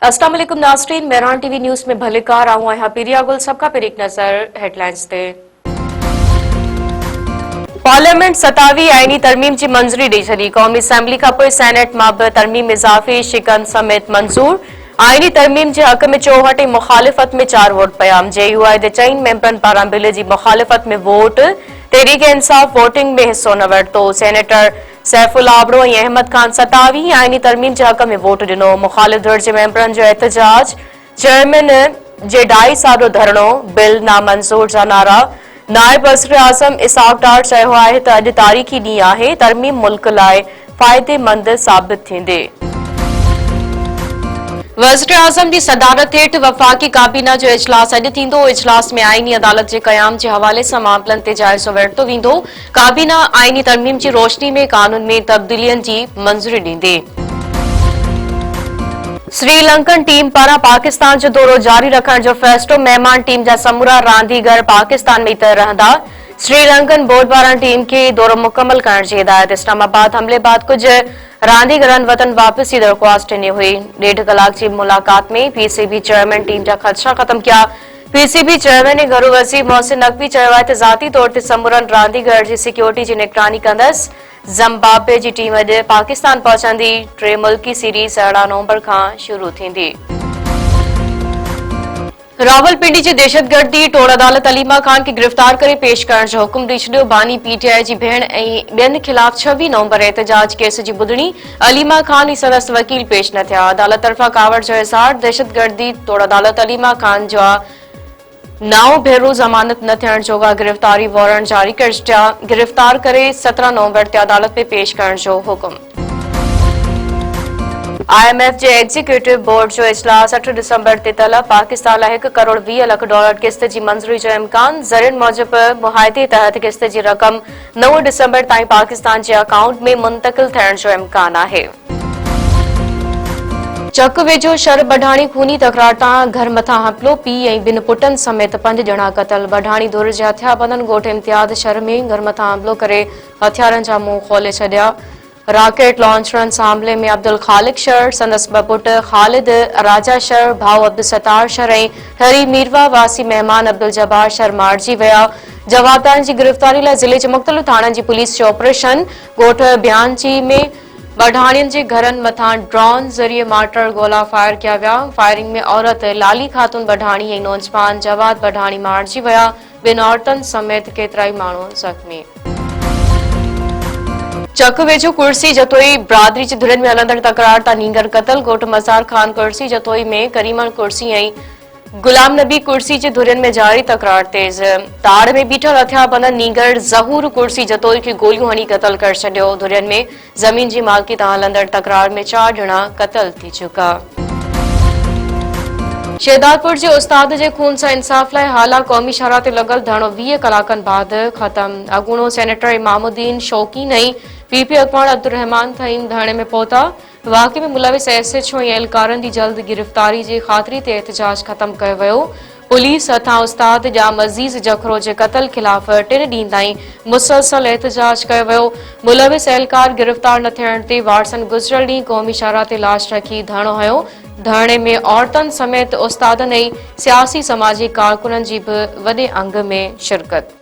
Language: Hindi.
अस्सलाम वालेकुम नाज़रीन, मेहरान टीवी न्यूज़ में भलेकार आऊं आहियां पिरिया गुल। सबका पर एक नजर हेडलाइंस ते। पार्लियामेंट 27 आईनी तरमीम की मंजूरी दी छड़ी। कौमी असेंबली का पोइ सेनेट में भी तरमीम इजाफी शिकन समेत मंजूर। आईनी तरमीम के हक में 64 मुखालिफत में 4 वोट पया। JUI के 4 मेंबरन पारां बिल की मुखालिफत में वोट। तहरीक इंसाफ वोटिंग में हिस्सो न वरतो। सेनेटर सैफुल आबरो और अहमद खान 27 आईनी तरमीम के हक में वोट दिनो। मुखालिफ धुर के मेंबरन जो एहतजाज। चेयरमैन जे 2.5 सालो धरणो। बिल नामंजूर जा नारा। नायब वज़ीर आज़म इसाक डार चयो आहे त अॼु तारीख़ी ॾींहुं आहे। तरमीम मुल्क लाइ फ़ाइदेमंद साबित थींदे। वज़ीर आज़म की सदारत हेठि वफ़ाक़ी काबीना जो इजलास अॼु थींदो। इजलास में आईनी अदालत के क़याम के हवाले से मामलन ते जाइज़ो वरितो वेंदो। काबीना आईनी तरमीम की रोशनी में कानून में तब्दीलियन की मंजूरी ॾींदे। श्रीलंकन टीम पारां पाकिस्तान जो दौरो जारी रखण जो फ़ैसिलो। मेहमान टीम जा समूरा रांदीगर पाकिस्तान में ही रहंदा। श्रीलंकन बोर्ड पारां टीम के दौरो मुकम्मल करण की हिदायत। इस्लामाबाद हमले बाद कुछ रांदीगरन वतन वापस की दरख्वास्त ॾिनी हुई। 1.5 कलाक की मुलाकात में PCB चेयरमैन टीम जा खदशा खत्म किया। PCB चेयरमैन घरू वज़ीर मोहसिन नकवी चयो आहे त ज़ाती तौर ते समूरन रांदीगर की सिक्योरिटी की निगरानी कंदस। ज़िम्बाब्वे की टीम अॼु पाकिस्तान पहुचंदी। 3 मुल्की सीरीज़ 18 नवंबर का शुरू थींदी। रावलपिंडी की दहशतगर्दी टोड़ अदालत अलीमा खान की गिरफ्तार करे पेश करण जो हुकुम दी छड़ियो। बानी PTI की भेण बेन खिलाफ 26 नवंबर एहतजाज केस की बुधणी। अलीमा खान ही सदस्य वकील पेश न थिया। अदालत तरफा कावड़ जो इज़हार। दहशतगर्दी टोड़ अदालत अलीमा खान जो 9 भेरो जमानत न थियण जोगा गिरफ्तारी वारंट जारी कर छॾिया। गिरफ्तार करे 17 नवंबर ते अदालत में पेश करण जो हुकुम। IMF के एग्जीक्यूटिव बोर्ड जो इजलास 8 दिसंबर ते तलब। पाकिस्तान लाइ $1 करोड़ 20 लख किस्त की मंजूरी जो इम्कान। ज़रियन मूजिब मुआहदे तहत किस्त की रकम 9 दिसंबर ताईं पाकिस्तान के अकाउंट में मुंतकिल थियण जो इम्कान आहे। चक वेझो शर बढाणी खूनी तकरार तां घर मथां हमलो। पीउ ऐं 2 पुटनि समेत 5 ॼणा क़तल। बढाणी धुर जे हथियारबंदनि ॻोठ इम्तियाज़ शर में घर मथां हमलो करे हथियारनि जा मुंह खोले छॾिया। रॉकेट लॉन्चरन हमले में अब्दुल खालिक शर, संदसि 2 पुट ख़ालिद राजा शर, भाउ अब्दुल सत्तार शर ऐं हरी मीरवा वासी मेहमान अब्दुल जब्बार शर मारिजी विया। जवाबदारनि की गिरफ्तारी लाइ ज़िले के मुख़्तलिफ़ थाणनि की पुलिस जो ऑपरेशन। ॻोठ बयानची में बढाणियुनि जे घरनि मथां ड्रोन ज़रिए मार्टर गोला फायर किया विया। फायरिंग में औरत लाली खातून बढाणी ऐं नौजवान जवाद बढाणी मारिजी विया। 2 औरतुनि समेत केतिराई माण्हू ज़ख़्मी। चक वेझो कुर्सी जतोई बिरादरी की धुरन में हलंदड़ तकरार तां नींगर क़तल। ॻोठ मज़ार खान कुर्सी जतोई में करीमन कुर्सी ऐं गुलाम नबी कुर्सी के धुरन में जारी तकरार तेज। ताड़ में बीठल हथियारबंदन नींगर ज़हूर कुर्सी जतोई के गोलियों हणी क़तल कर छॾियो। धुरन में ज़मीन की मालिकी तां हलंदड़ तकरार में 4 ॼणा क़तल थी चुका। शेदादपुर के उस्ताद के खून से इंसाफ लाइ हाला क़ौमी शाहराह ते लगल धरणो 20 कलाकन बाद खत्म। अगूणो सेनेटर इमामुद्दीन शौकीन ऐं PP अकबर अब्दुल रहमान थईम धरणे में पहुता। वाक़े में मुलविस SHO ऐं एहलकारनि की जल्द गिरफ्तारी की ख़ातिरी ते एहतजाज खत्म कयो वियो। पुलिस हथां उस्ताद जा मज़ीज़ जखरो के कत्ल खिलाफ़ 3 ॾींहं ताईं मुसलसल एहतजाज कयो वियो। मुलविस एहलकार गिरफ्तार न थियण ते वारसन गुज़िरियल ॾींहुं क़ौमी शाहराह ते लाश रखी धरणो हयो। धरणे में औरतुनि समेत उस्तादनि ऐं सियासी समाजी कारकुननि जी भी वॾे अंग में शिरकत।